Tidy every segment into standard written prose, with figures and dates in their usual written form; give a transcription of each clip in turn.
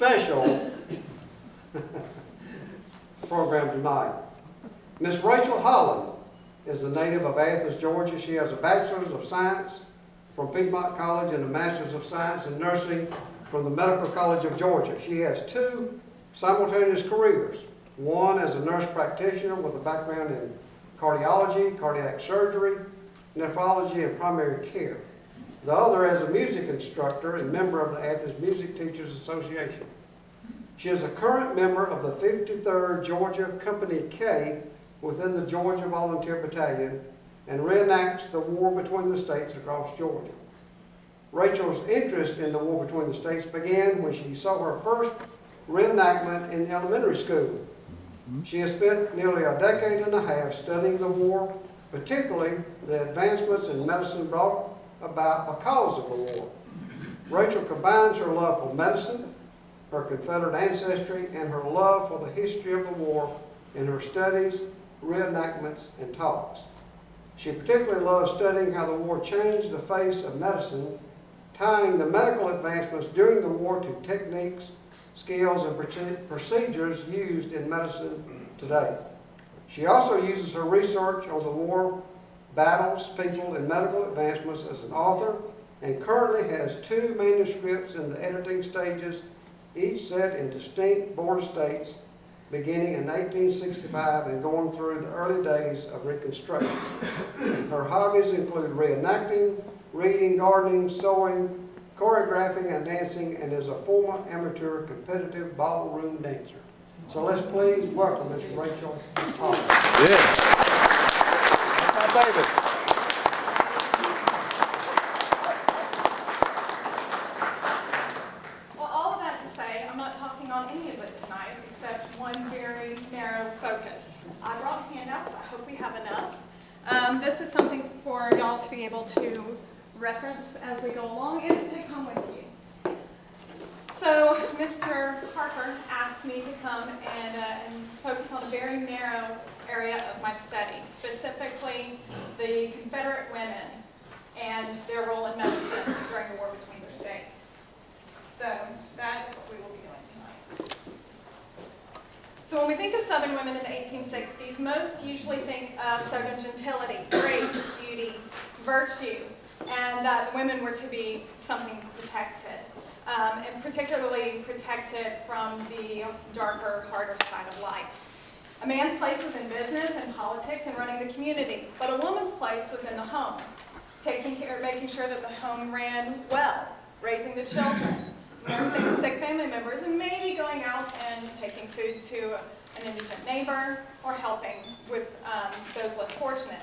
special program tonight. Miss Rachel Holland is a native of Athens, Georgia. She has a Bachelor's of Science from Piedmont College and a Master's of Science in Nursing from the Medical College of Georgia. She has 2 simultaneous careers, one as a nurse practitioner with a background in cardiology, cardiac surgery, nephrology, and primary care. The other as a music instructor and member of the Athens Music Teachers Association. She is a current member of the 53rd Georgia Company K within the Georgia Volunteer Battalion and reenacts the war between the states across Georgia. Rachel's interest in the war between the states began when she saw her first reenactment in elementary school. She has spent nearly a decade and a half studying the war, particularly the advancements in medicine brought about because of the war. Rachel combines her love for medicine, her Confederate ancestry, and her love for the history of the war in her studies, reenactments, and talks. She particularly loves studying how the war changed the face of medicine, tying the medical advancements during the war to techniques, skills, and procedures used in medicine today. She also uses her research on the war, battles, people, and medical advancements as an author, and currently has 2 manuscripts in the editing stages, each set in distinct border states, beginning in 1865 and going through the early days of Reconstruction. Her hobbies include reenacting, reading, gardening, sewing, choreographing, and dancing, and is a former amateur competitive ballroom dancer. So let's please welcome Ms. Rachel Holland. Yeah. That's my baby. Well, all of that to say, I'm not talking on any of it tonight, except one very narrow focus. I brought handouts. I hope we have enough. This is something for y'all to be able to reference as we go along and to take home with you. So, Mr. Harper asked me to come and focus on a very narrow area of my study, specifically the Confederate women and their role in medicine during the war between the states. So that is what we will be doing tonight. So when we think of Southern women in the 1860s, most usually think of Southern gentility, grace, beauty, virtue, and that women were to be something protected, and particularly protected from the darker, harder side of life. A man's place was in business and politics and running the community, but a woman's place was in the home, taking care, making sure that the home ran well, raising the children, nursing sick family members, and maybe going out and taking food to an indigent neighbor or helping with those less fortunate.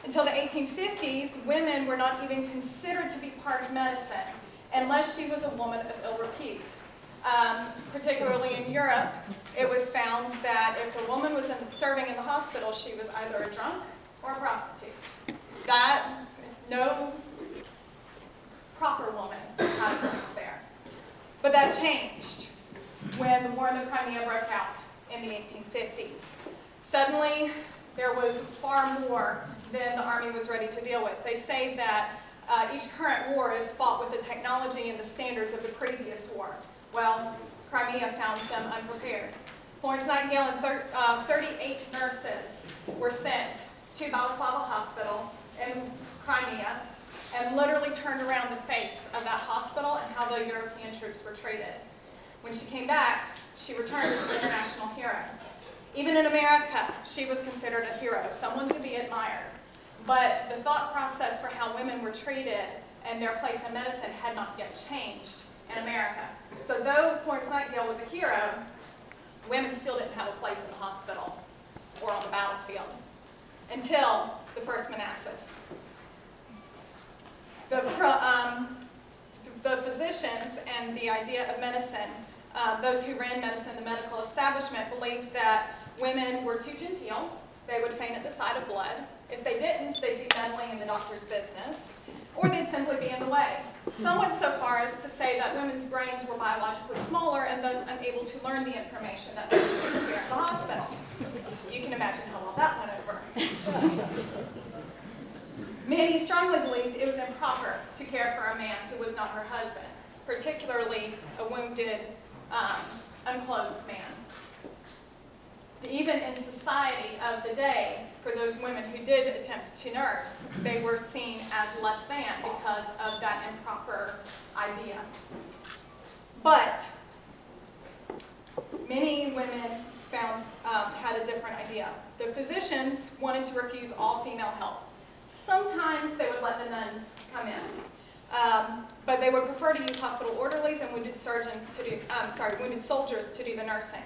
Until the 1850s, women were not even considered to be part of medicine unless she was a woman of ill repute. Particularly in Europe, it was found that if a woman was serving in the hospital, she was either a drunk or a prostitute. That, no proper woman had a place there. But that changed when the War in the Crimea broke out in the 1850s. Suddenly, there was far more than the Army was ready to deal with. They say that each current war is fought with the technology and the standards of the previous war. Well, Crimea found them unprepared. Florence Nightingale and 38 nurses were sent to Balaclava Hospital in Crimea and literally turned around the face of that hospital and how the European troops were treated. When she came back, she returned as an international hero. Even in America, she was considered a hero, someone to be admired. But the thought process for how women were treated and their place in medicine had not yet changed in America. So though Florence Nightingale was a hero, women still didn't have a place in the hospital or on the battlefield until the First Manassas. The physicians and the idea of medicine, those who ran medicine, the medical establishment, believed that women were too genteel. They would faint at the sight of blood. If they didn't, they'd be meddling in the doctor's business, or they'd simply be in the way. Some went so far as to say that women's brains were biologically smaller and thus unable to learn the information that they needed to care at the hospital. You can imagine how well that went over. Many strongly believed it was improper to care for a man who was not her husband, particularly a wounded unclothed man. Even in society of the day, for those women who did attempt to nurse, they were seen as less than because of that improper idea. But many women had a different idea. The physicians wanted to refuse all female help. Sometimes they would let the nuns come in, but they would prefer to use hospital orderlies and wounded soldiers to do the nursing.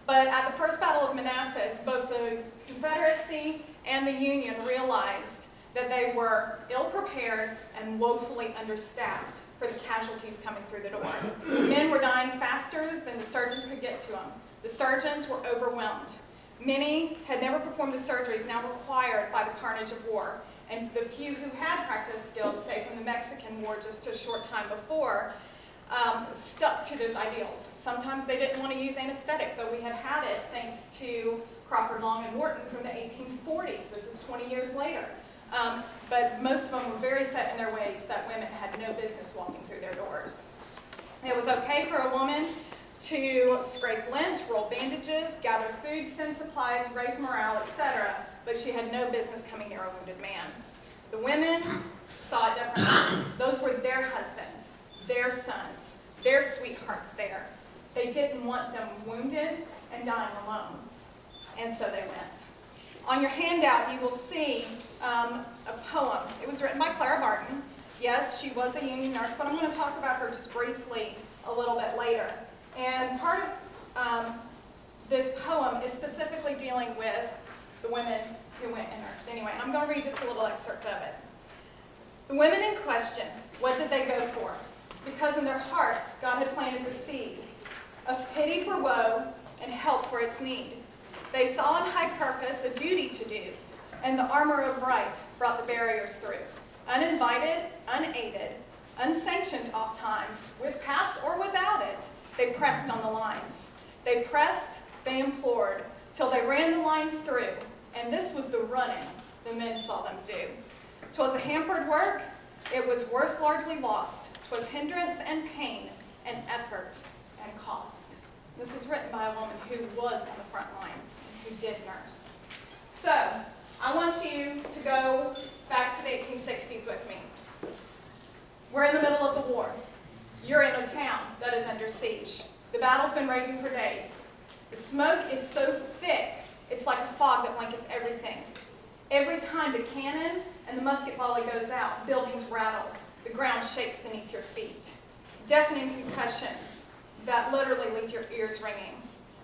But at the First Battle of Manassas, both the Confederacy and the Union realized that they were ill-prepared and woefully understaffed for the casualties coming through the door. Men were dying faster than the surgeons could get to them. The surgeons were overwhelmed. Many had never performed the surgeries now required by the carnage of war, and the few who had practiced skills, say from the Mexican War just a short time before, stuck to those ideals. Sometimes they didn't want to use anesthetic, though we had had it thanks to Crawford, Long, and Wharton from the 1840s. This is 20 years later. But most of them were very set in their ways that women had no business walking through their doors. It was okay for a woman to scrape lint, roll bandages, gather food, send supplies, raise morale, etc., but she had no business coming near a wounded man. The women saw it differently. Those were their husbands, their sons, their sweethearts there. They didn't want them wounded and dying alone, and so they went. On your handout, you will see a poem. It was written by Clara Barton. Yes, she was a Union nurse, but I'm going to talk about her just briefly a little bit later. And part of this poem is specifically dealing with the women who went and nursed anyway. And I'm going to read just a little excerpt of it. The women in question, what did they go for? Because in their hearts, God had planted the seed of pity for woe and help for its need. They saw in high purpose a duty to do, and the armor of right brought the barriers through. Uninvited, unaided, unsanctioned oft times, with pass or without it, they pressed on the lines. They pressed, they implored, till they ran the lines through, and this was the running the men saw them do. 'Twas a hampered work, it was worth largely lost. 'Twas hindrance and pain, and effort and cost. This was written by a woman who was on the front lines, who did nurse. So, I want you to go back to the 1860s with me. We're in the middle of the war. You're in a town that is under siege. The battle's been raging for days. The smoke is so thick, it's like a fog that blankets everything. Every time the cannon and the musket volley goes out, buildings rattle. The ground shakes beneath your feet. Deafening concussions that literally leave your ears ringing.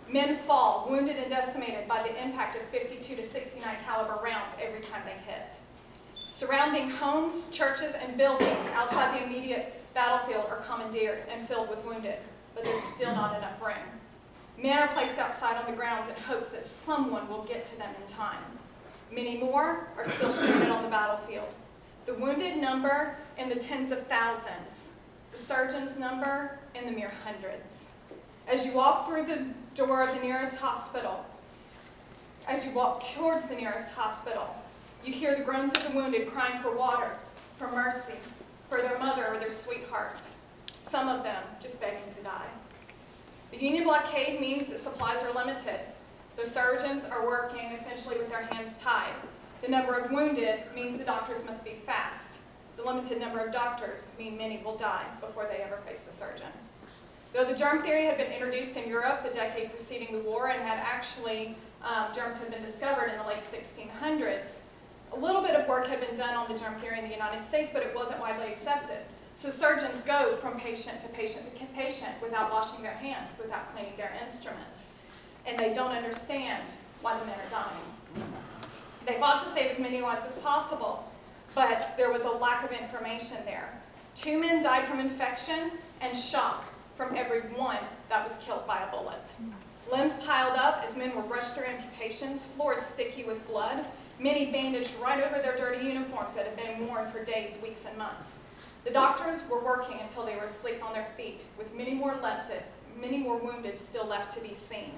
Men fall, wounded and decimated by the impact of 52 to 69 caliber rounds every time they hit. Surrounding homes, churches, and buildings outside the immediate battlefield are commandeered and filled with wounded, but there's still not enough room. Men are placed outside on the grounds in hopes that someone will get to them in time. Many more are still stranded on the battlefield. The wounded number in the tens of thousands. The surgeons number in the mere hundreds. As you walk through the door of the nearest hospital, as you walk towards the nearest hospital, you hear the groans of the wounded crying for water, for mercy, for their mother or their sweetheart. Some of them just begging to die. The Union blockade means that supplies are limited. The surgeons are working essentially with their hands tied. The number of wounded means the doctors must be fast. The limited number of doctors mean many will die before they ever face the surgeon. Though the germ theory had been introduced in Europe the decade preceding the war and had actually, germs had been discovered in the late 1600s, a little bit of work had been done on the germ theory in the United States, but it wasn't widely accepted. So surgeons go from patient to patient without washing their hands, without cleaning their instruments. And they don't understand why the men are dying. They fought to save as many lives as possible, but there was a lack of information there. 2 men died from infection and shock from every one that was killed by a bullet. Limbs piled up as men were rushed through amputations, floors sticky with blood, many bandaged right over their dirty uniforms that had been worn for days, weeks, and months. The doctors were working until they were asleep on their feet, with many more wounded still left to be seen.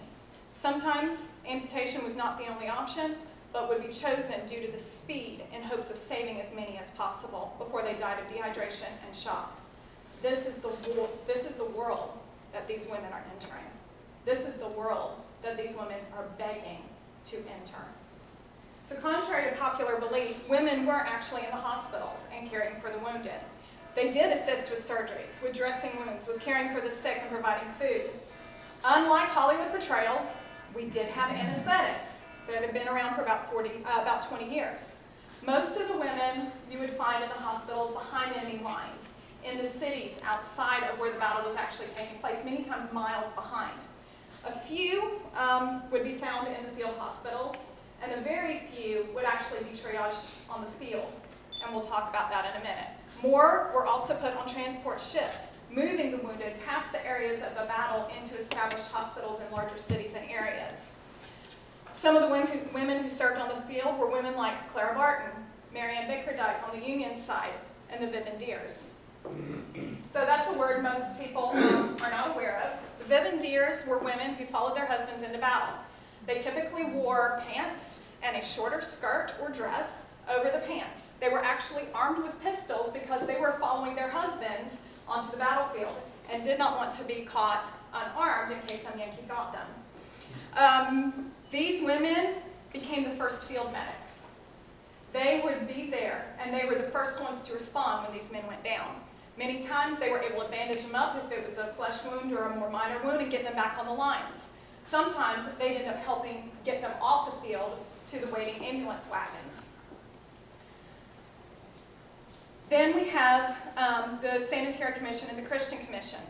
Sometimes amputation was not the only option, but would be chosen due to the speed in hopes of saving as many as possible before they died of dehydration and shock. This is the world that these women are entering. This is the world that these women are begging to enter. So contrary to popular belief, women were actually in the hospitals and caring for the wounded. They did assist with surgeries, with dressing wounds, with caring for the sick and providing food. Unlike Hollywood portrayals, we did have anesthetics that had been around for about 20 years. Most of the women you would find in the hospitals behind enemy lines, in the cities outside of where the battle was actually taking place, many times miles behind. A few would be found in the field hospitals, and a very few would actually be triaged on the field, and we'll talk about that in a minute. More were also put on transport ships, moving the wounded past the areas of the battle into established hospitals in larger cities and areas. Some of the women who served on the field were women like Clara Barton, Marianne Bickerdike on the Union side, and the Vivendiers. So that's a word most people are not aware of. The Vivendiers were women who followed their husbands into battle. They typically wore pants and a shorter skirt or dress over the pants. They were actually armed with pistols because they were following their husbands onto the battlefield and did not want to be caught unarmed in case some Yankee got them. These women became the first field medics. They would be there, and they were the first ones to respond when these men went down. Many times they were able to bandage them up if it was a flesh wound or a more minor wound and get them back on the lines. Sometimes they'd end up helping get them off the field to the waiting ambulance wagons. Then we have the Sanitary Commission and the Christian Commission.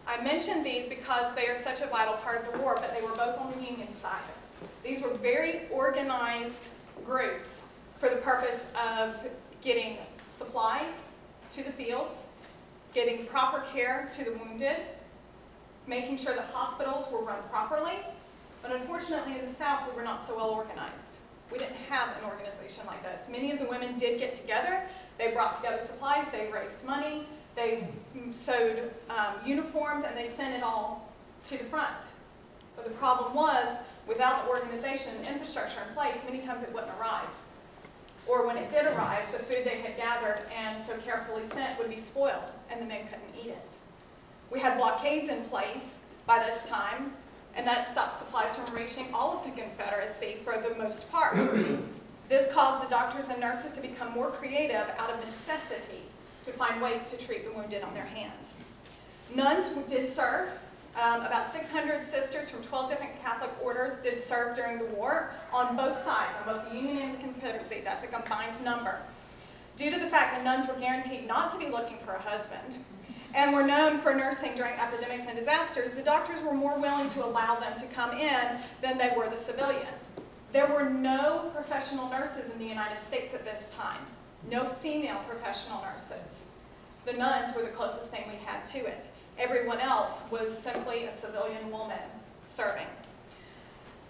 I mentioned these because they are such a vital part of the war, but they were both on the Union side. These were very organized groups for the purpose of getting supplies to the fields, getting proper care to the wounded, making sure that hospitals were run properly. But unfortunately in the South, we were not so well organized. We didn't have an organization like this. Many of the women did get together. They brought together supplies, they raised money, they sewed uniforms, and they sent it all to the front. But the problem was, without the organization and infrastructure in place, many times it wouldn't arrive. Or when it did arrive, the food they had gathered and so carefully sent would be spoiled, and the men couldn't eat it. We had blockades in place by this time, and that stopped supplies from reaching all of the Confederacy for the most part. This caused the doctors and nurses to become more creative out of necessity to find ways to treat the wounded on their hands. Nuns did serve. About 600 sisters from 12 different Catholic orders did serve during the war on both sides, on both the Union and the Confederacy. That's a combined number. Due to the fact that nuns were guaranteed not to be looking for a husband and were known for nursing during epidemics and disasters, the doctors were more willing to allow them to come in than they were the civilian. There were no professional nurses in the United States at this time. No female professional nurses. The nuns were the closest thing we had to it. Everyone else was simply a civilian woman serving.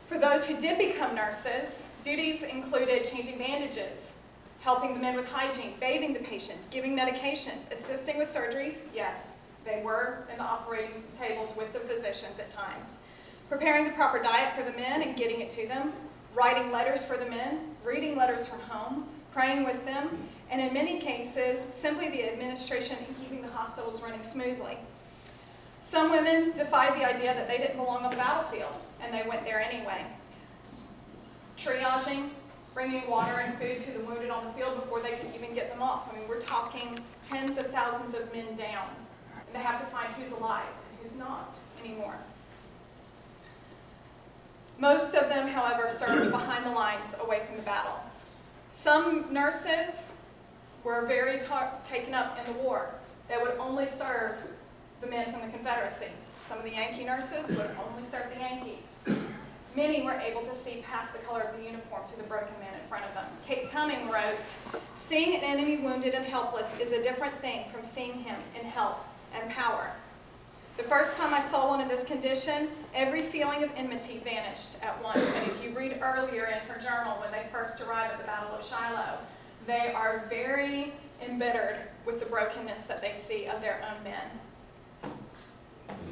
For those who did become nurses, duties included changing bandages, helping the men with hygiene, bathing the patients, giving medications, assisting with surgeries. Yes, they were in the operating tables with the physicians at times. Preparing the proper diet for the men and getting it to them, writing letters for the men, reading letters from home, praying with them, and in many cases, simply the administration and keeping the hospitals running smoothly. Some women defied the idea that they didn't belong on the battlefield, and they went there anyway. Triaging, bringing water and food to the wounded on the field before they could even get them off. I mean, we're talking tens of thousands of men down, and they have to find who's alive and who's not anymore. Most of them, however, served behind the lines away from the battle. Some nurses were very taken up in the war. They would only serve the men from the Confederacy. Some of the Yankee nurses would only serve the Yankees. Many were able to see past the color of the uniform to the broken man in front of them. Kate Cumming wrote, "Seeing an enemy wounded and helpless is a different thing from seeing him in health and power. The first time I saw one in this condition, every feeling of enmity vanished at once." And if you read earlier in her journal, when they first arrive at the Battle of Shiloh, they are very embittered with the brokenness that they see of their own men.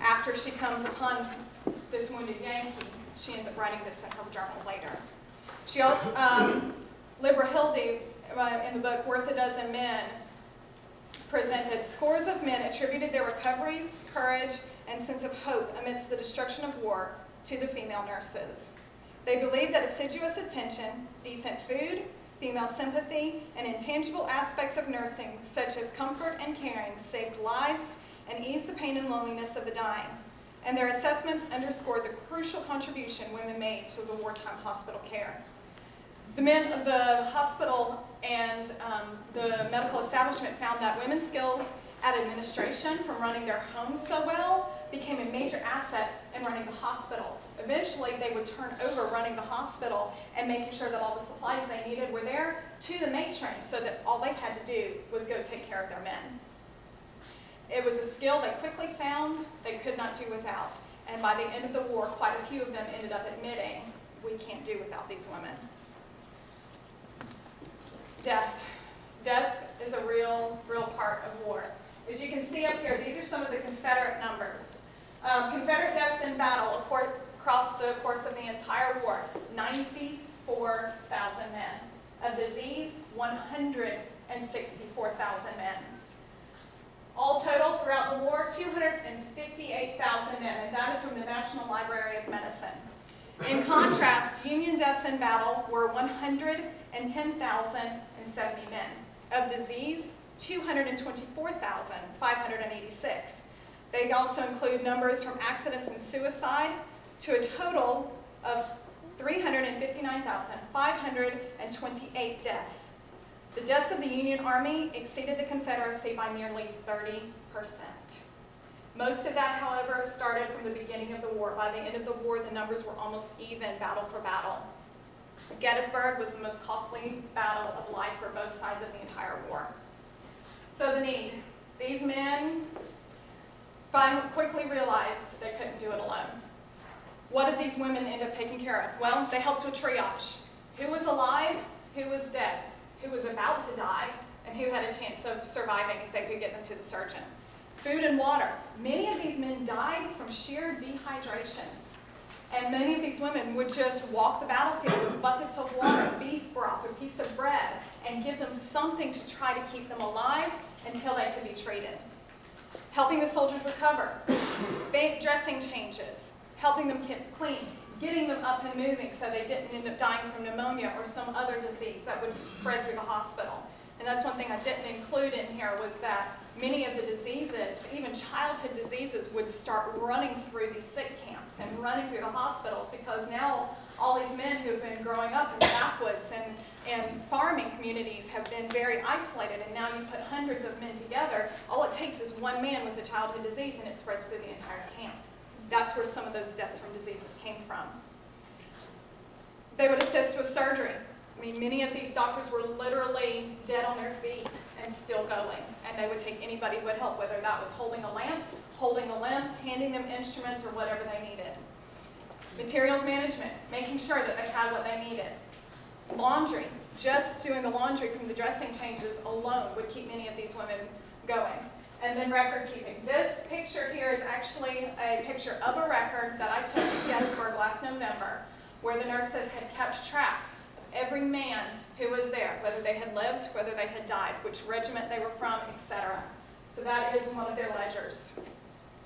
After she comes upon this wounded Yankee, she ends up writing this in her journal later. She also, Libra Hildy, in the book Worth a Dozen Men, presented scores of men attributed their recoveries, courage, and sense of hope amidst the destruction of war to the female nurses. They believed that assiduous attention, decent food, female sympathy, and intangible aspects of nursing, such as comfort and caring, saved lives and eased the pain and loneliness of the dying. And their assessments underscored the crucial contribution women made to the wartime hospital care. The hospital and the medical establishment found that women's skills at administration from running their homes so well became a major asset in running the hospitals. Eventually, they would turn over running the hospital and making sure that all the supplies they needed were there to the matrons, so that all they had to do was go take care of their men. It was a skill they quickly found they could not do without. And by the end of the war, quite a few of them ended up admitting, we can't do without these women. Death. Death is a real part of war. As you can see up here, these are some of the Confederate numbers. Confederate deaths in battle across the course of the entire war, 94,000 men. Of disease, 164,000 men. All total throughout the war, 258,000 men, and that is from the National Library of Medicine. In contrast, Union deaths in battle were 110,070 men. Of disease, 224,586. They also include numbers from accidents and suicide to a total of 359,528 deaths. The deaths of the Union Army exceeded the Confederacy by nearly 30%. Most of that, however, started from the beginning of the war. By the end of the war, the numbers were almost even, battle for battle. Gettysburg was the most costly battle of life for both sides of the entire war. So the need. These men quickly realized they couldn't do it alone. What did these women end up taking care of? Well, they helped with triage. Who was alive? Who was dead? Who was about to die? And who had a chance of surviving if they could get them to the surgeon? Food and water. Many of these men died from sheer dehydration. And many of these women would just walk the battlefield with buckets of water, beef broth, a piece of bread, and give them something to try to keep them alive until they could be treated. Helping the soldiers recover, dressing changes, helping them get clean, getting them up and moving so they didn't end up dying from pneumonia or some other disease that would spread through the hospital. And that's one thing I didn't include in here, was that many of the diseases, even childhood diseases, would start running through these sick camps and running through the hospitals, because now all these men who've been growing up in the backwoods and farming communities have been very isolated, and now you put hundreds of men together, all it takes is one man with a childhood disease and it spreads through the entire camp. That's where some of those deaths from diseases came from. They would assist with surgery. I mean, many of these doctors were literally dead on their feet and still going, and they would take anybody who would help, whether that was holding a limb, handing them instruments, or whatever they needed. Materials management, making sure that they had what they needed. Laundry, just doing the laundry from the dressing changes alone would keep many of these women going. And then record keeping. This picture here is actually a picture of a record that I took in Gettysburg last November, where the nurses had kept track of every man who was there, whether they had lived, whether they had died, which regiment they were from, etc. So that is one of their ledgers.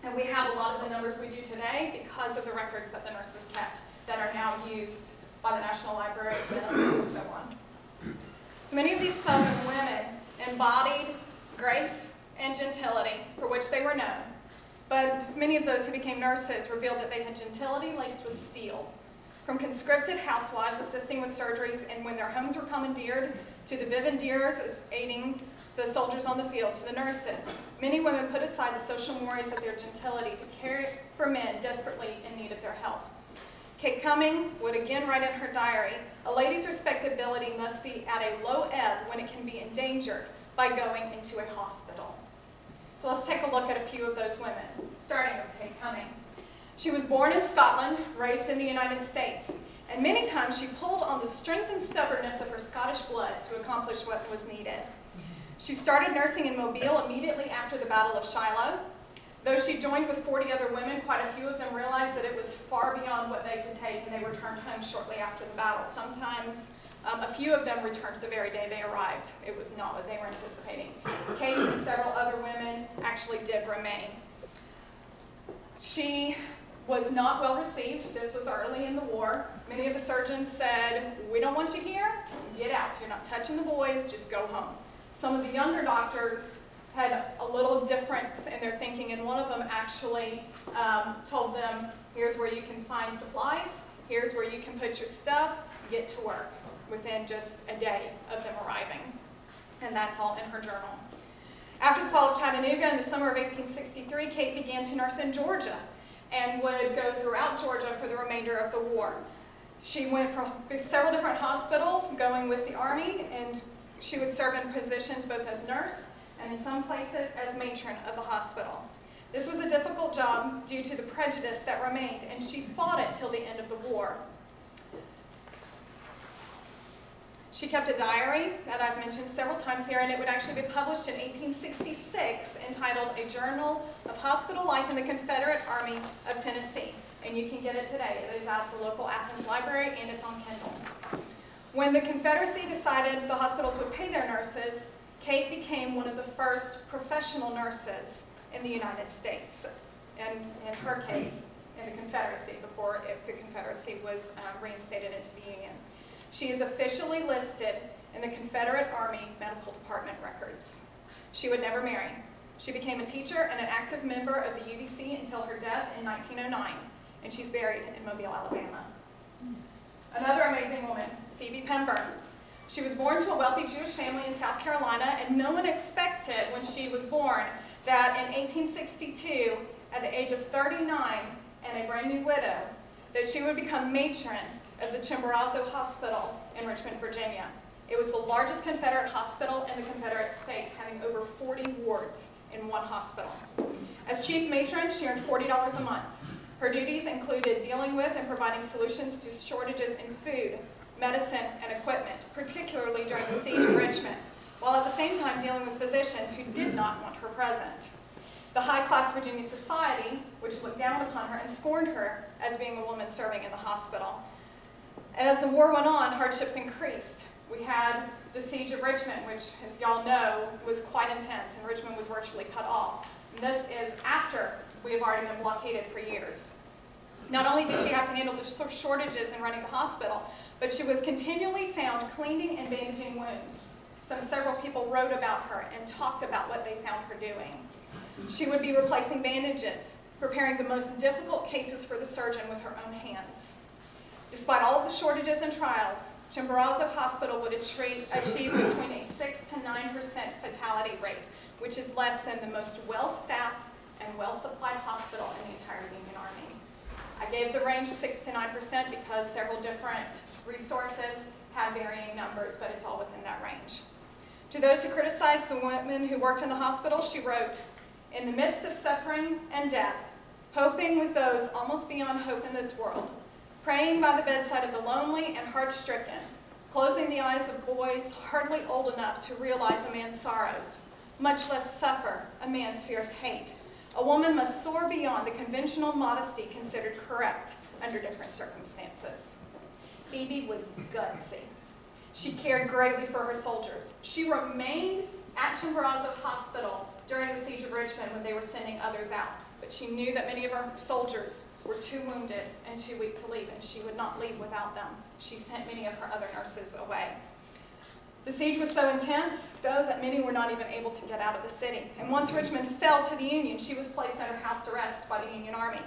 And we have a lot of the numbers we do today because of the records that the nurses kept that are now used by the National Library of Medicine and so on. So many of these Southern women embodied grace and gentility for which they were known. But many of those who became nurses revealed that they had gentility laced with steel. From conscripted housewives assisting with surgeries and when their homes were commandeered, to the vivandiers aiding the soldiers on the field, to the nurses. Many women put aside the social mores of their gentility to care for men desperately in need of their help. Kate Cumming would again write in her diary, "A lady's respectability must be at a low ebb when it can be endangered by going into a hospital." So let's take a look at a few of those women, starting with Kate Cumming. She was born in Scotland, raised in the United States, and many times she pulled on the strength and stubbornness of her Scottish blood to accomplish what was needed. She started nursing in Mobile immediately after the Battle of Shiloh. Though she joined with 40 other women, quite a few of them realized that it was far beyond what they could take, and they returned home shortly after the battle. Sometimes a few of them returned the very day they arrived. It was not what they were anticipating. Kate and several other women actually did remain. She was not well received. This was early in the war. Many of the surgeons said, we don't want you here, get out. You're not touching the boys, just go home. Some of the younger doctors had a little difference in their thinking, and one of them actually told them, here's where you can find supplies, here's where you can put your stuff, get to work, within just a day of them arriving. And that's all in her journal. After the fall of Chattanooga in the summer of 1863, Kate began to nurse in Georgia and would go throughout Georgia for the remainder of the war. She went from several different hospitals, going with the Army, and she would serve in positions both as nurse and in some places as matron of the hospital. This was a difficult job due to the prejudice that remained, and she fought it till the end of the war. She kept a diary that I've mentioned several times here, and it would actually be published in 1866, entitled A Journal of Hospital Life in the Confederate Army of Tennessee. And you can get it today. It is out at the local Athens library, and it's on Kindle. When the Confederacy decided the hospitals would pay their nurses, Kate became one of the first professional nurses in the United States, and in her case, in the Confederacy, before the Confederacy was reinstated into the Union. She is officially listed in the Confederate Army Medical Department records. She would never marry. She became a teacher and an active member of the UDC until her death in 1909, and she's buried in Mobile, Alabama. Another amazing woman, Phoebe Pember. She was born to a wealthy Jewish family in South Carolina, and no one expected when she was born that in 1862, at the age of 39 and a brand new widow, that she would become matron of the Chimborazo Hospital in Richmond, Virginia. It was the largest Confederate hospital in the Confederate States, having over 40 wards in one hospital. As chief matron, she earned $40 a month. Her duties included dealing with and providing solutions to shortages in food, medicine, and equipment, particularly during the siege of Richmond, while at the same time dealing with physicians who did not want her present. The high-class Virginia society, which looked down upon her and scorned her as being a woman serving in the hospital. And as the war went on, hardships increased. We had the siege of Richmond, which, as y'all know, was quite intense, and Richmond was virtually cut off. And this is after we have already been blockaded for years. Not only did she have to handle the shortages in running the hospital, but she was continually found cleaning and bandaging wounds. Several people wrote about her and talked about what they found her doing. She would be replacing bandages, preparing the most difficult cases for the surgeon with her own hands. Despite all of the shortages and trials, Chimborazo Hospital would achieve between a 6 to 9% fatality rate, which is less than the most well-staffed and well-supplied hospital in the entire Union Army. I gave the range 6 to 9% because several different resources have varying numbers, but it's all within that range. To those who criticized the women who worked in the hospital, she wrote, "In the midst of suffering and death, hoping with those almost beyond hope in this world, praying by the bedside of the lonely and heart-stricken, closing the eyes of boys hardly old enough to realize a man's sorrows, much less suffer a man's fierce hate. A woman must soar beyond the conventional modesty considered correct under different circumstances." Phoebe was gutsy. She cared greatly for her soldiers. She remained at Chimborazo Hospital during the siege of Richmond when they were sending others out. But she knew that many of her soldiers were too wounded and too weak to leave, and she would not leave without them. She sent many of her other nurses away. The siege was so intense, though, that many were not even able to get out of the city. And once Richmond fell to the Union, she was placed under house arrest by the Union Army.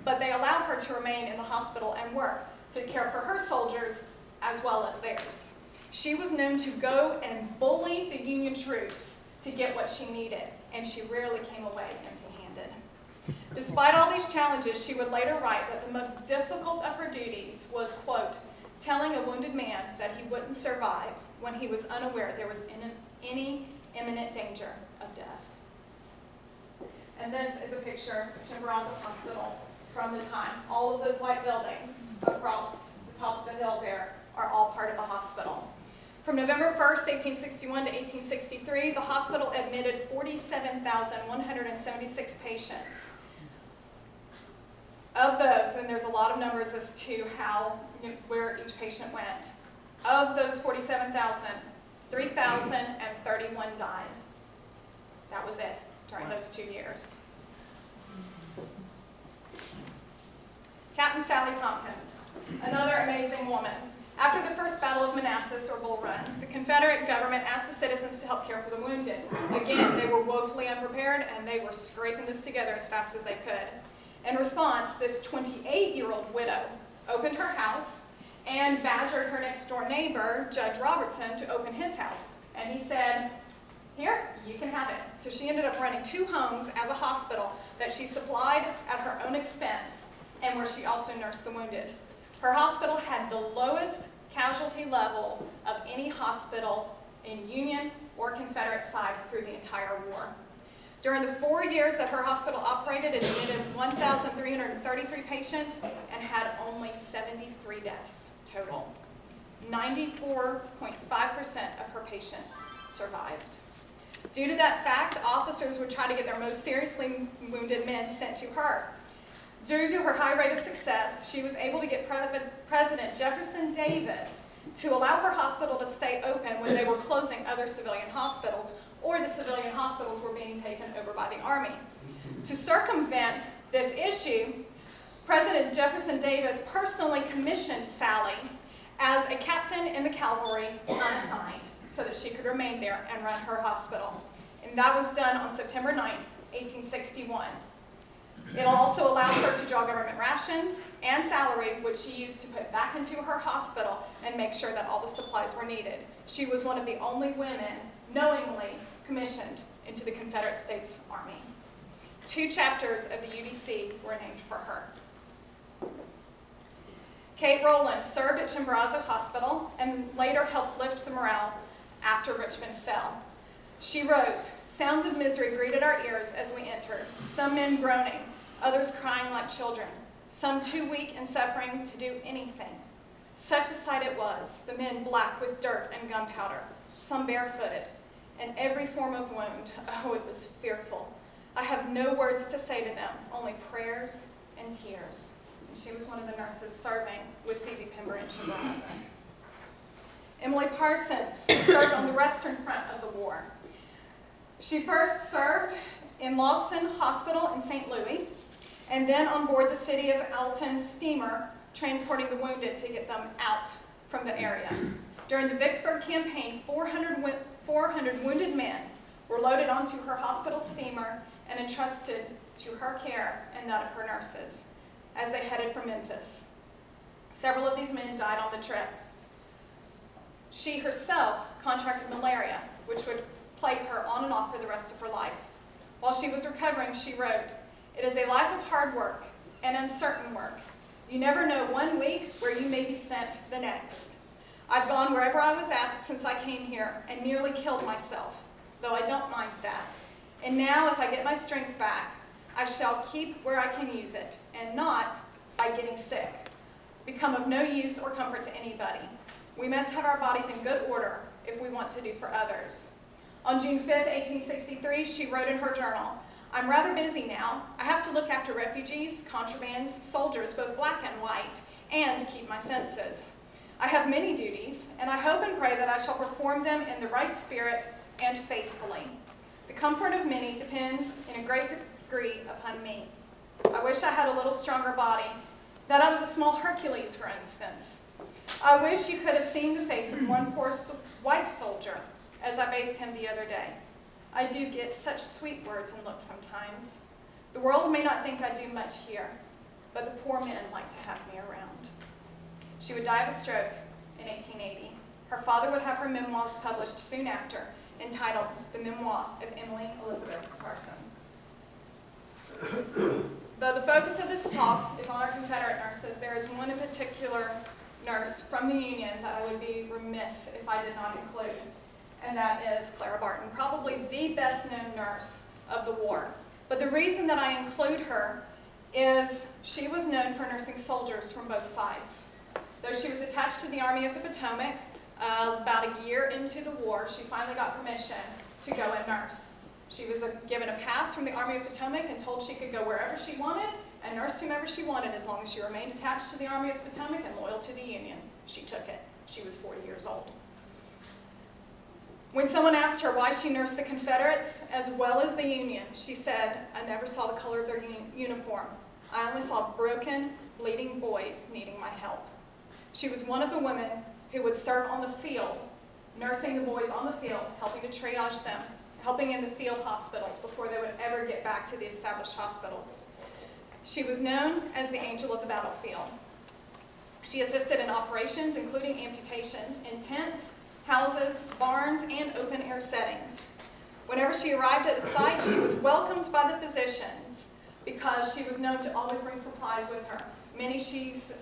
But they allowed her to remain in the hospital and work to care for her soldiers as well as theirs. She was known to go and bully the Union troops to get what she needed, and she rarely came away empty-handed. Despite all these challenges, she would later write that the most difficult of her duties was, quote, telling a wounded man that he wouldn't survive when he was unaware there was any imminent danger of death. And this is a picture of Chimborazo Hospital from the time. All of those white buildings across the top of the hill there are all part of the hospital. From November 1st, 1861 to 1863, the hospital admitted 47,176 patients. Of those, and there's a lot of numbers as to where each patient went. Of those 47,000, 3,031 died. That was it during those 2 years. Captain Sally Tompkins, another amazing woman. After the first Battle of Manassas, or Bull Run, the Confederate government asked the citizens to help care for the wounded. Again, they were woefully unprepared, and they were scraping this together as fast as they could. In response, this 28-year-old widow opened her house and badgered her next-door neighbor, Judge Robertson, to open his house. And he said, "Here, you can have it." So she ended up running 2 homes as a hospital that she supplied at her own expense, and where she also nursed the wounded. Her hospital had the lowest casualty level of any hospital in Union or Confederate side through the entire war. During the 4 years that her hospital operated, it admitted 1,333 patients and had only 73 deaths total. 94.5% of her patients survived. Due to that fact, officers would try to get their most seriously wounded men sent to her. Due to her high rate of success, she was able to get President Jefferson Davis to allow her hospital to stay open when they were closing other civilian hospitals, or the civilian hospitals were being taken over by the Army. To circumvent this issue, President Jefferson Davis personally commissioned Sally as a captain in the cavalry unassigned so that she could remain there and run her hospital. And that was done on September 9th, 1861. It also allowed her to draw government rations and salary, which she used to put back into her hospital and make sure that all the supplies were needed. She was one of the only women knowingly commissioned into the Confederate States Army. 2 chapters of the UDC were named for her. Kate Rowland served at Chimborazo Hospital and later helped lift the morale after Richmond fell. She wrote, "Sounds of misery greeted our ears as we entered, some men groaning, others crying like children, some too weak and suffering to do anything. Such a sight it was, the men black with dirt and gunpowder, some barefooted, and every form of wound. Oh, it was fearful. I have no words to say to them, only prayers and tears." And she was one of the nurses serving with Phoebe Pember in Chimborazo. Emily Parsons served on the Western Front of the war. She first served in Lawson Hospital in St. Louis, and then on board the City of Alton steamer, transporting the wounded to get them out from the area. During the Vicksburg campaign, 400 wounded men were loaded onto her hospital steamer and entrusted to her care and that of her nurses as they headed for Memphis. Several of these men died on the trip. She herself contracted malaria, which would plague her on and off for the rest of her life. While she was recovering, she wrote, "It is a life of hard work and uncertain work. You never know one week where you may be sent the next. I've gone wherever I was asked since I came here and nearly killed myself, though I don't mind that. And now, if I get my strength back, I shall keep where I can use it, and not, by getting sick, become of no use or comfort to anybody. We must have our bodies in good order if we want to do for others." On June 5th, 1863, she wrote in her journal, "I'm rather busy now. I have to look after refugees, contrabands, soldiers, both black and white, and to keep my senses. I have many duties, and I hope and pray that I shall perform them in the right spirit and faithfully. The comfort of many depends in a great degree upon me. I wish I had a little stronger body, that I was a small Hercules, for instance. I wish you could have seen the face of one poor white soldier as I bathed him the other day. I do get such sweet words and looks sometimes. The world may not think I do much here, but the poor men like to have me around." She would die of a stroke in 1880. Her father would have her memoirs published soon after, entitled The Memoir of Emily Elizabeth Parsons. Though the focus of this talk is on our Confederate nurses, there is one in particular nurse from the Union that I would be remiss if I did not include, and that is Clara Barton, probably the best known nurse of the war. But the reason that I include her is she was known for nursing soldiers from both sides. Though she was attached to the Army of the Potomac, about a year into the war, she finally got permission to go and nurse. She was given a pass from the Army of the Potomac and told she could go wherever she wanted and nurse whomever she wanted as long as she remained attached to the Army of the Potomac and loyal to the Union. She took it. She was 40 years old. When someone asked her why she nursed the Confederates as well as the Union, she said, "I never saw the color of their uniform. I only saw broken, bleeding boys needing my help. She was one of the women who would serve on the field, nursing the boys on the field, helping to triage them, helping in the field hospitals before they would ever get back to the established hospitals. She was known as the angel of the battlefield. She assisted in operations, including amputations, in tents, houses, barns, and open-air settings. Whenever she arrived at a site, she was welcomed by the physicians because she was known to always bring supplies with her. Many she's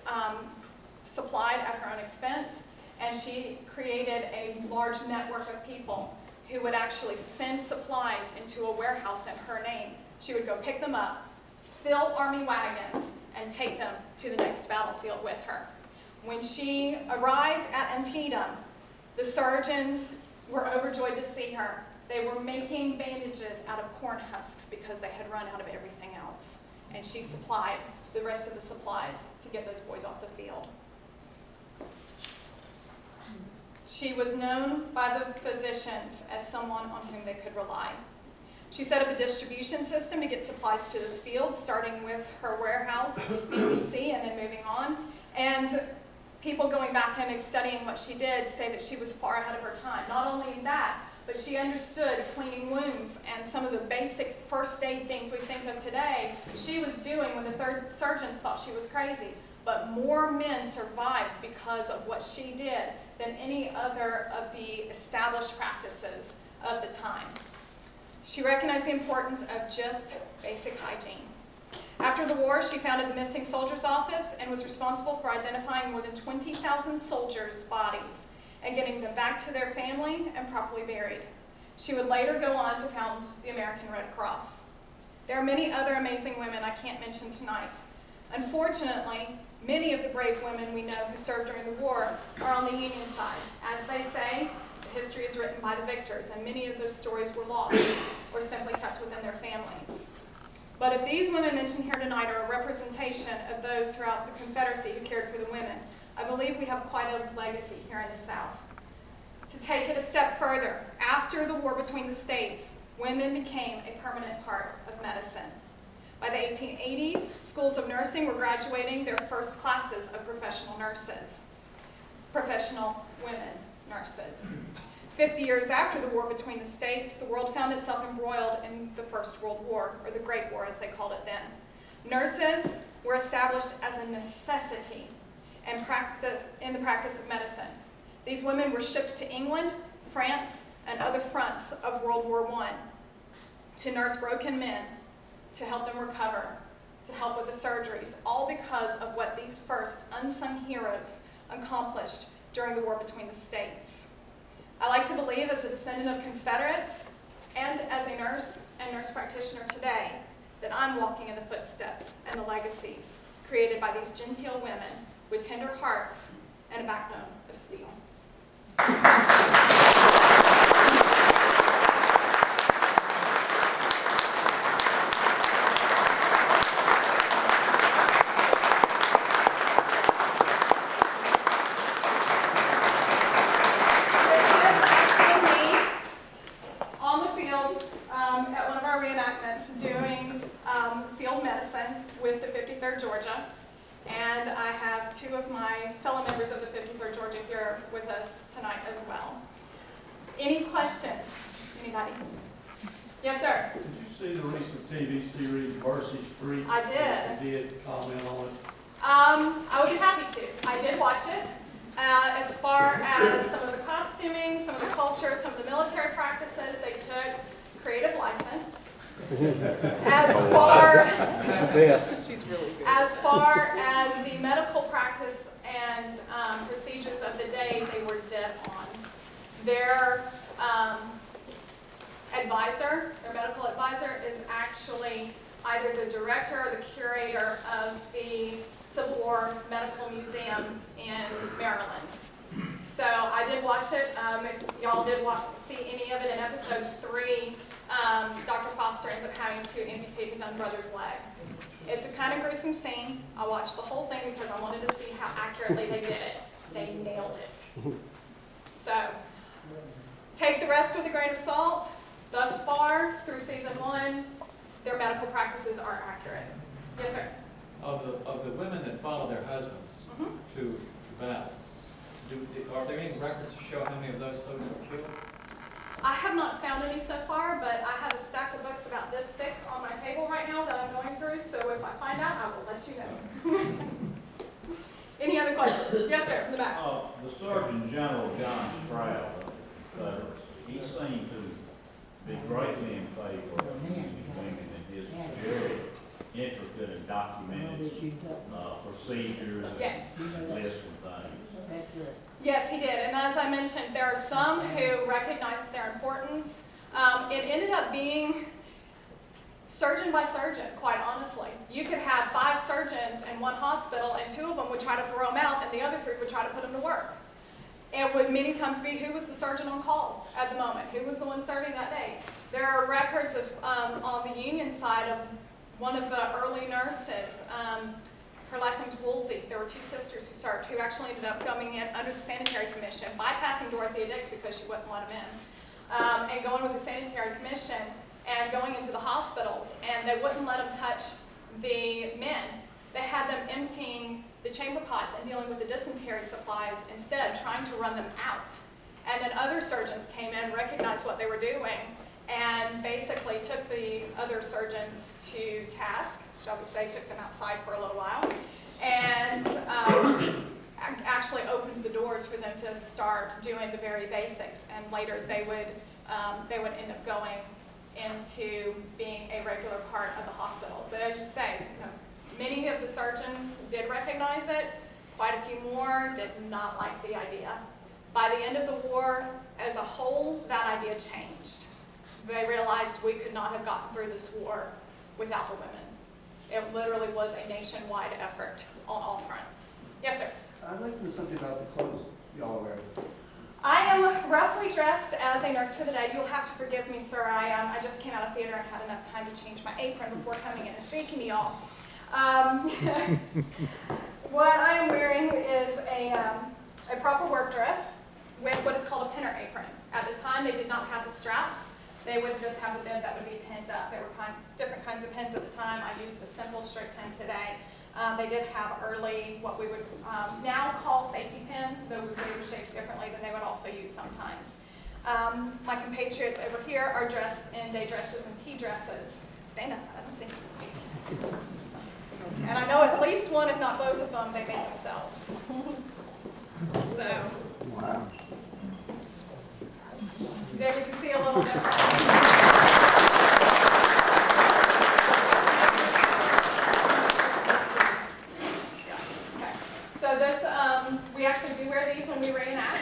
supplied at her own expense, and she created a large network of people who would actually send supplies into a warehouse in her name. She would go pick them up, fill army wagons, and take them to the next battlefield with her. When she arrived at Antietam, the surgeons were overjoyed to see her. They were making bandages out of corn husks because they had run out of everything else. And she supplied the rest of the supplies to get those boys off the field. She was known by the physicians as someone on whom they could rely. She set up a distribution system to get supplies to the field, starting with her warehouse in D.C. and then moving on. And people going back and studying what she did say that she was far ahead of her time. Not only that, but she understood cleaning wounds and some of the basic first aid things we think of today, she was doing when the surgeons thought she was crazy. But more men survived because of what she did than any other of the established practices of the time. She recognized the importance of just basic hygiene. After the war, she founded the Missing Soldiers Office and was responsible for identifying more than 20,000 soldiers' bodies and getting them back to their family and properly buried. She would later go on to found the American Red Cross. There are many other amazing women I can't mention tonight. Unfortunately, many of the brave women we know who served during the war are on the Union side. As they say, history is written by the victors, and many of those stories were lost or simply kept within their families. But if these women mentioned here tonight are a representation of those throughout the Confederacy who cared for the women, I believe we have quite a legacy here in the South. To take it a step further, after the war between the states, women became a permanent part of medicine. By the 1880s, schools of nursing were graduating their first classes of professional nurses, professional women nurses. 50 years after the war between the states, the world found itself embroiled in the First World War, or the Great War as they called it then. Nurses were established as a necessity and in the practice of medicine. These women were shipped to England, France, and other fronts of World War I to nurse broken men, to help them recover, to help with the surgeries, all because of what these first unsung heroes accomplished during the war between the states. I like to believe, as a descendant of Confederates and as a nurse and nurse practitioner today, that I'm walking in the footsteps and the legacies created by these genteel women with tender hearts and a backbone of steel. Doing field medicine with the 53rd Georgia, and I have two of my fellow members of the 53rd Georgia here with us tonight as well. Any questions? Anybody? Yes, sir. Did you see the recent TV series Mercy Street? I did. You did comment on it? I would be happy to. I did watch it. As far as some of the costuming, some of the culture, some of the military practices, they took creative license. As far as the medical practice and procedures of the day, they were dead on. Their advisor, their medical advisor, is actually either the director or the curator of the Civil War Medical Museum in Maryland. So I did watch it. If y'all did see any of it in episode 3, Dr. Foster ends up having to amputate his own brother's leg. It's a kind of gruesome scene. I watched the whole thing because I wanted to see how accurately they did it. They nailed it. So take the rest with a grain of salt. Thus far, through season 1, their medical practices are accurate. Yes, sir? Of the women that follow their husbands Mhm. to battle, are there any records to show how many of those folks were killed? I have not found any so far, but I have a stack of books about this thick on my table right now that I'm going through, so if I find out, I will let you know. Any other questions? Yes, sir, in the back. The Surgeon General, John Stroud, of the Confederacy, he seemed to be greatly in favor of using women in his very intricate and documented procedures Yes. and lists of things. Yes, he did, and as I mentioned, there are some who recognized their importance. It ended up being surgeon by surgeon, quite honestly. You could have 5 surgeons in one hospital, and 2 of them would try to throw them out, and the other 3 would try to put them to work. It would many times be who was the surgeon on call at the moment, who was the one serving that day. There are records of, on the union side of one of the early nurses, her last name was Woolsey. There were 2 sisters who served, who actually ended up coming in under the Sanitary Commission, bypassing Dorothea Dix because she wouldn't let them in, and going with the Sanitary Commission and going into the hospitals, and they wouldn't let them touch the men. They had them emptying the chamber pots and dealing with the dysentery supplies instead, trying to run them out. And then other surgeons came in, recognized what they were doing, and basically took the other surgeons to task, shall we say, took them outside for a little while, and actually opened the doors for them to start doing the very basics. And later they would end up going into being a regular part of the hospitals. But as you say, many of the surgeons did recognize it. Quite a few more did not like the idea. By the end of the war, as a whole, that idea changed. They realized we could not have gotten through this war without the women. It literally was a nationwide effort on all fronts. Yes, sir? I'd like to know something about the clothes y'all wear. I am roughly dressed as a nurse for the day. You'll have to forgive me, sir. I just came out of theater and had enough time to change my apron before coming in and speaking to y'all. What I am wearing is a proper work dress with what is called a pinner apron. At the time, they did not have the straps. They would just have a bib that would be pinned up. There were different kinds of pins at the time. I used a simple straight pin today. They did have early, what we would now call safety pins, though they were shaped differently than they would also use sometimes. My compatriots over here are dressed in day dresses and tea dresses. Stand up, let them see. And I know at least one, if not both of them, they make themselves. So. Wow. There you can see a little bit. Okay. So this, we actually do wear these when we reenact.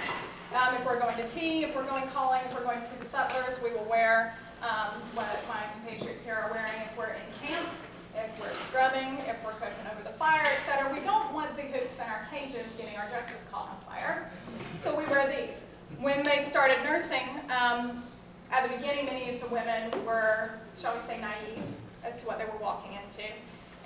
If we're going to tea, if we're going calling, if we're going to see the settlers, we will wear what my compatriots here are wearing if we're in camp, if we're scrubbing, if we're cooking over the fire, etc. We don't want the hoops in our cages getting our dresses caught on fire, so we wear these. When they started nursing, at the beginning, many of the women were, shall we say, naive as to what they were walking into,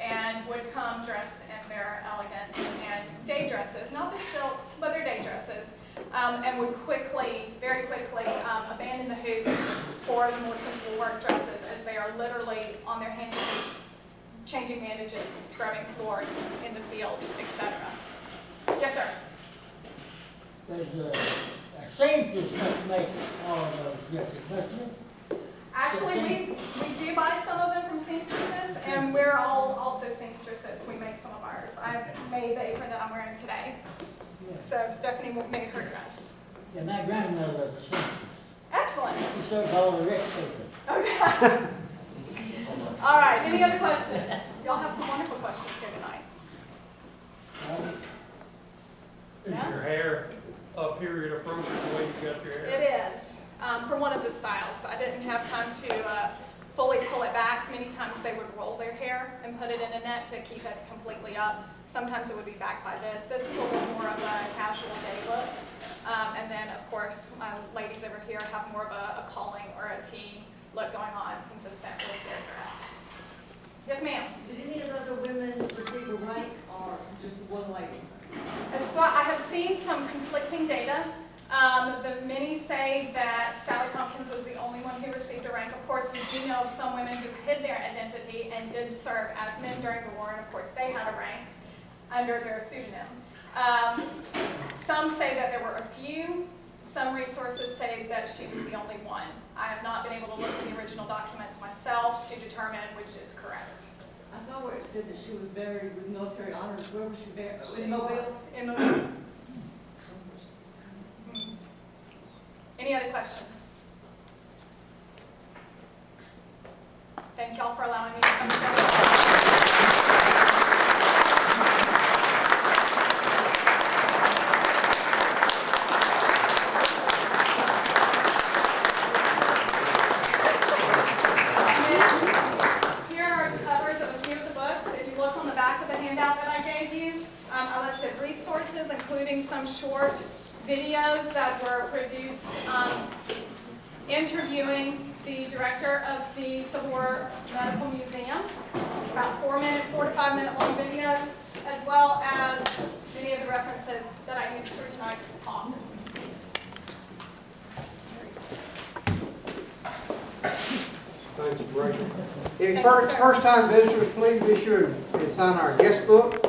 and would come dressed in their elegance and day dresses, not their silks, but their day dresses, and would quickly, very quickly, abandon the hoops for the more sensible work dresses, as they are literally on their hands and knees, changing bandages, scrubbing floors in the fields, etc. Yes, sir? There's a seamstress must make all of those dresses, doesn't it? Actually, we do buy some of them from seamstresses, and we're all also seamstresses. We make some of ours. I made the apron that I'm wearing today. So Stephanie made her dress. Yeah, my grandmother was a seamstress. Excellent. She served all the rich people. Okay. All right, any other questions? Y'all have some wonderful questions here tonight. Is Yeah? your hair period appropriate the way you got your hair? It is, for one of the styles. I didn't have time to fully pull it back. Many times they would roll their hair and put it in a net to keep it completely up. Sometimes it would be back by this. This is a little more of a casual day look. And then, of course, my ladies over here have more of a calling or a tea look going on, consistent with their dress. Yes, ma'am? Did any of the other women receive a rank or just one lady? As far, I have seen some conflicting data. Many say that Sally Tompkins was the only one who received a rank. Of course, we do know of some women who hid their identity and did serve as men during the war, and of course they had a rank under their pseudonym. Some say that there were a few. Some resources say that she was the only one. I have not been able to look at the original documents myself to determine which is correct. I saw where it said that she was buried with military honors. Where was she buried? She In Mobile? was in Mobile. Any other questions? Thank y'all for allowing me to come share. Here are covers of a few of the books. If you look on the back of the handout that I gave you, I listed resources, including some short videos that were produced interviewing the director of the Civil War Medical Museum. It's about 4 to 5 minute long videos, as well as many of the references that I used for tonight's talk. Thank you, Rachel. Any Thank you, sir. first-time visitors, please be sure and sign our guest book.